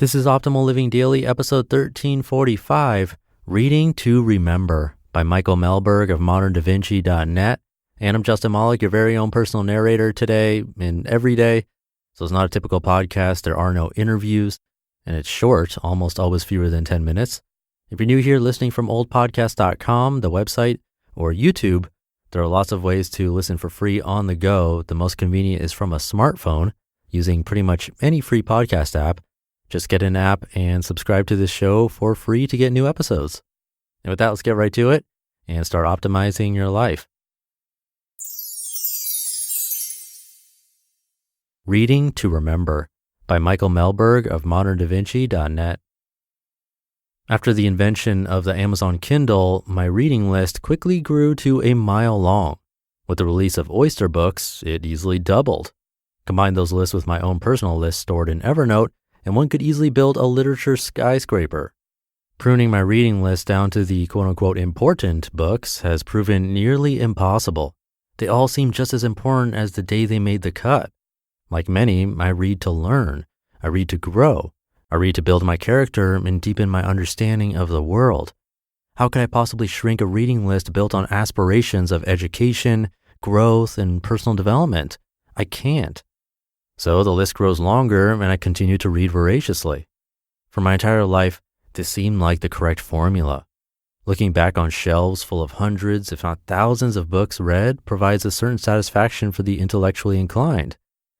This is Optimal Living Daily, episode 1345, Reading to Remember by Mehlberg of moderndavinci.net. And I'm Justin Malik, your very own personal narrator today and every day. So it's not a typical podcast. There are no interviews, and it's short, almost always fewer than 10 minutes. If you're new here listening from oldpodcast.com, the website, or YouTube, there are lots of ways to listen for free on the go. The most convenient is from a smartphone using pretty much any free podcast app. Just get an app and subscribe to this show for free to get new episodes. And with that, let's get right to it and start optimizing your life. Reading to Remember by Mehlberg of moderndavinci.net. After the invention of the Amazon Kindle, my reading list quickly grew to a mile long. With the release of Oyster books, it easily doubled. Combine those lists with my own personal list stored in Evernote, and one could easily build a literature skyscraper. Pruning my reading list down to the quote-unquote important books has proven nearly impossible. They all seem just as important as the day they made the cut. Like many, I read to learn. I read to grow. I read to build my character and deepen my understanding of the world. How could I possibly shrink a reading list built on aspirations of education, growth, and personal development? I can't. So the list grows longer, and I continue to read voraciously. For my entire life, this seemed like the correct formula. Looking back on shelves full of hundreds, if not thousands of books read provides a certain satisfaction for the intellectually inclined.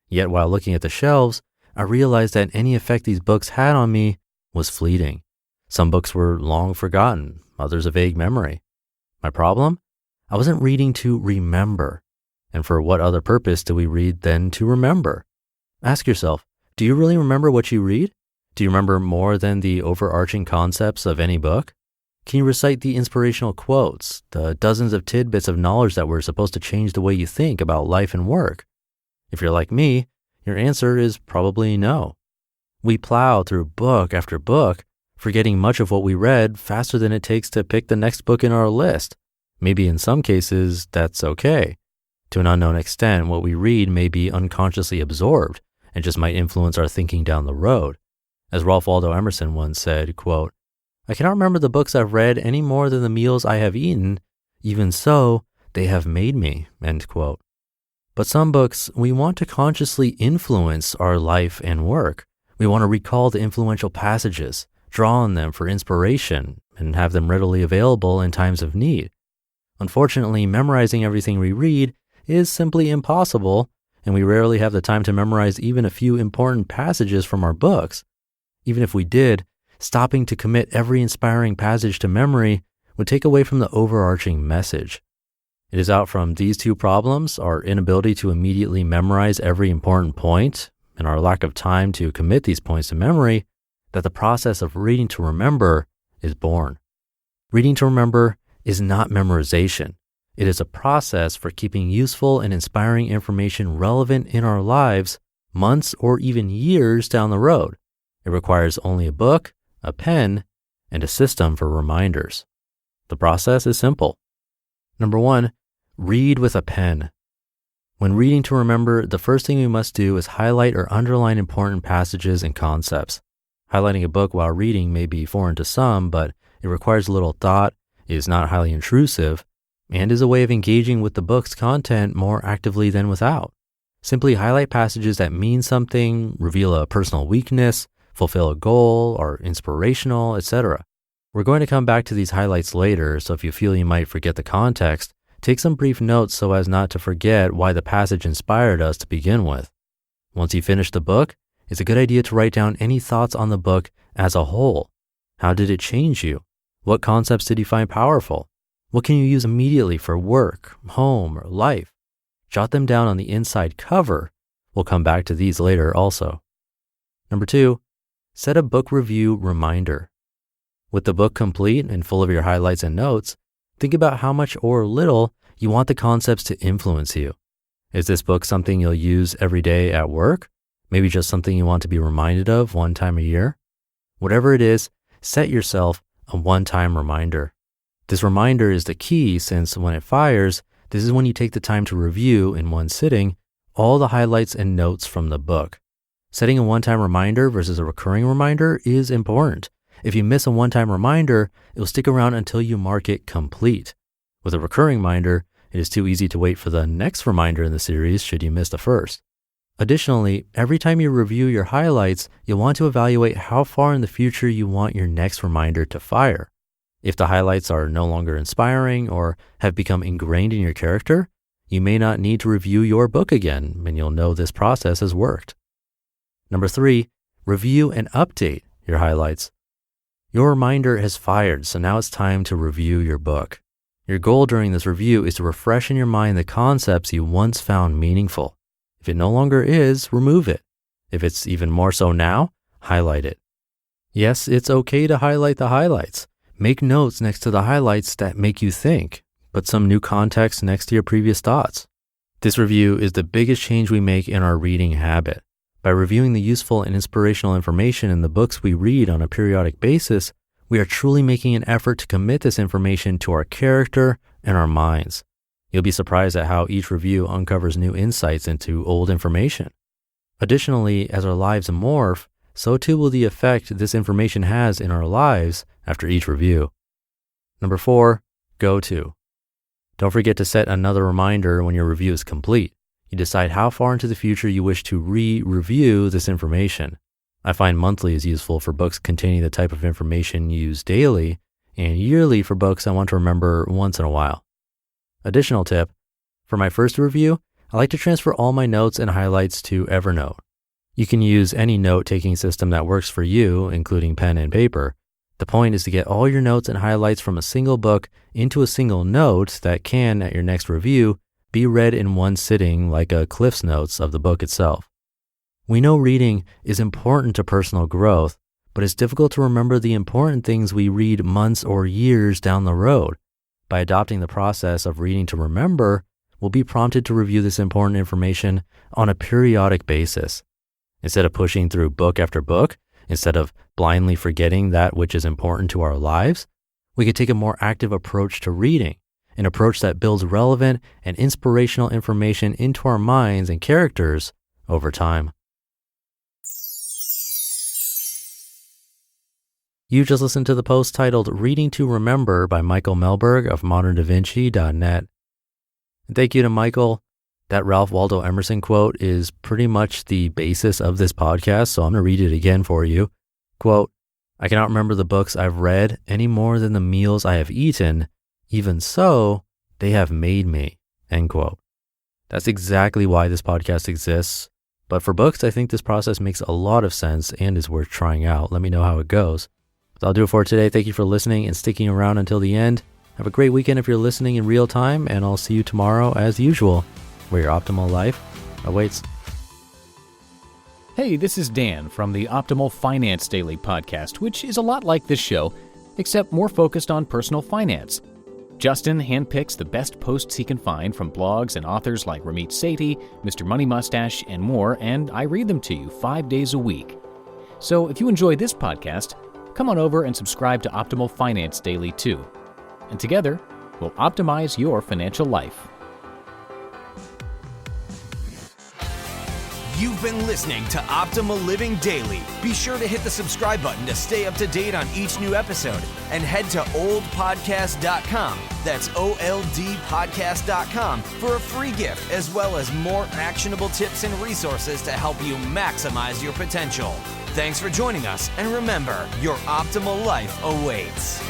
Yet while looking at the shelves, I realized that any effect these books had on me was fleeting. Some books were long forgotten, others a vague memory. My problem? I wasn't reading to remember. And for what other purpose do we read than to remember? Ask yourself, do you really remember what you read? Do you remember more than the overarching concepts of any book? Can you recite the inspirational quotes, the dozens of tidbits of knowledge that were supposed to change the way you think about life and work? If you're like me, your answer is probably no. We plow through book after book, forgetting much of what we read faster than it takes to pick the next book in our list. Maybe in some cases, that's okay. To an unknown extent, what we read may be unconsciously absorbed and just might influence our thinking down the road. As Ralph Waldo Emerson once said, quote, "I cannot remember the books I've read any more than the meals I have eaten. Even so, they have made me," end quote. But some books, we want to consciously influence our life and work. We want to recall the influential passages, draw on them for inspiration, and have them readily available in times of need. Unfortunately, memorizing everything we read is simply impossible, and we rarely have the time to memorize even a few important passages from our books. Even if we did, stopping to commit every inspiring passage to memory would take away from the overarching message. It is out from these two problems, our inability to immediately memorize every important point and our lack of time to commit these points to memory, that the process of reading to remember is born. Reading to remember is not memorization. It is a process for keeping useful and inspiring information relevant in our lives months or even years down the road. It requires only a book, a pen, and a system for reminders. The process is simple. Number 1, read with a pen. When reading to remember, the first thing we must do is highlight or underline important passages and concepts. Highlighting a book while reading may be foreign to some, but it requires little thought, is not highly intrusive, and is a way of engaging with the book's content more actively than without. Simply highlight passages that mean something, reveal a personal weakness, fulfill a goal, are inspirational, etc. We're going to come back to these highlights later, so if you feel you might forget the context, take some brief notes so as not to forget why the passage inspired us to begin with. Once you finish the book, it's a good idea to write down any thoughts on the book as a whole. How did it change you? What concepts did you find powerful? What can you use immediately for work, home, or life? Jot them down on the inside cover. We'll come back to these later also. Number 2, set a book review reminder. With the book complete and full of your highlights and notes, think about how much or little you want the concepts to influence you. Is this book something you'll use every day at work? Maybe just something you want to be reminded of one time a year? Whatever it is, set yourself a one-time reminder. This reminder is the key since when it fires, this is when you take the time to review in one sitting all the highlights and notes from the book. Setting a one-time reminder versus a recurring reminder is important. If you miss a one-time reminder, it will stick around until you mark it complete. With a recurring reminder, it is too easy to wait for the next reminder in the series should you miss the first. Additionally, every time you review your highlights, you'll want to evaluate how far in the future you want your next reminder to fire. If the highlights are no longer inspiring or have become ingrained in your character, you may not need to review your book again, and you'll know this process has worked. Number 3, review and update your highlights. Your reminder has fired, so now it's time to review your book. Your goal during this review is to refresh in your mind the concepts you once found meaningful. If it no longer is, remove it. If it's even more so now, highlight it. Yes, it's okay to highlight the highlights. Make notes next to the highlights that make you think. Put some new context next to your previous thoughts. This review is the biggest change we make in our reading habit. By reviewing the useful and inspirational information in the books we read on a periodic basis, we are truly making an effort to commit this information to our character and our minds. You'll be surprised at how each review uncovers new insights into old information. Additionally, as our lives morph, so too will the effect this information has in our lives after each review. Number 4, go to. Don't forget to set another reminder when your review is complete. You decide how far into the future you wish to re-review this information. I find monthly is useful for books containing the type of information used daily, and yearly for books I want to remember once in a while. Additional tip, for my first review, I like to transfer all my notes and highlights to Evernote. You can use any note-taking system that works for you, including pen and paper. The point is to get all your notes and highlights from a single book into a single note that can, at your next review, be read in one sitting like a Cliff's Notes of the book itself. We know reading is important to personal growth, but it's difficult to remember the important things we read months or years down the road. By adopting the process of reading to remember, we'll be prompted to review this important information on a periodic basis. Instead of pushing through book after book, instead of blindly forgetting that which is important to our lives, we could take a more active approach to reading, an approach that builds relevant and inspirational information into our minds and characters over time. You just listened to the post titled Reading to Remember by Michael Mehlberg of moderndavinci.net. And thank you to Michael. That Ralph Waldo Emerson quote is pretty much the basis of this podcast, so I'm going to read it again for you. Quote, "I cannot remember the books I've read any more than the meals I have eaten. Even so, they have made me." End quote. That's exactly why this podcast exists. But for books, I think this process makes a lot of sense and is worth trying out. Let me know how it goes. That'll do it for today. Thank you for listening and sticking around until the end. Have a great weekend if you're listening in real time, and I'll see you tomorrow as usual, where your optimal life awaits. Hey, this is Dan from the Optimal Finance Daily podcast, which is a lot like this show, except more focused on personal finance. Justin handpicks the best posts he can find from blogs and authors like Ramit Sethi, Mr. Money Mustache, and more, and I read them to you 5 days a week. So if you enjoy this podcast, come on over and subscribe to Optimal Finance Daily too. And together, we'll optimize your financial life. You've been listening to Optimal Living Daily. Be sure to hit the subscribe button to stay up to date on each new episode, and head to oldpodcast.com. That's OLDpodcast.com for a free gift, as well as more actionable tips and resources to help you maximize your potential. Thanks for joining us, and remember, your optimal life awaits.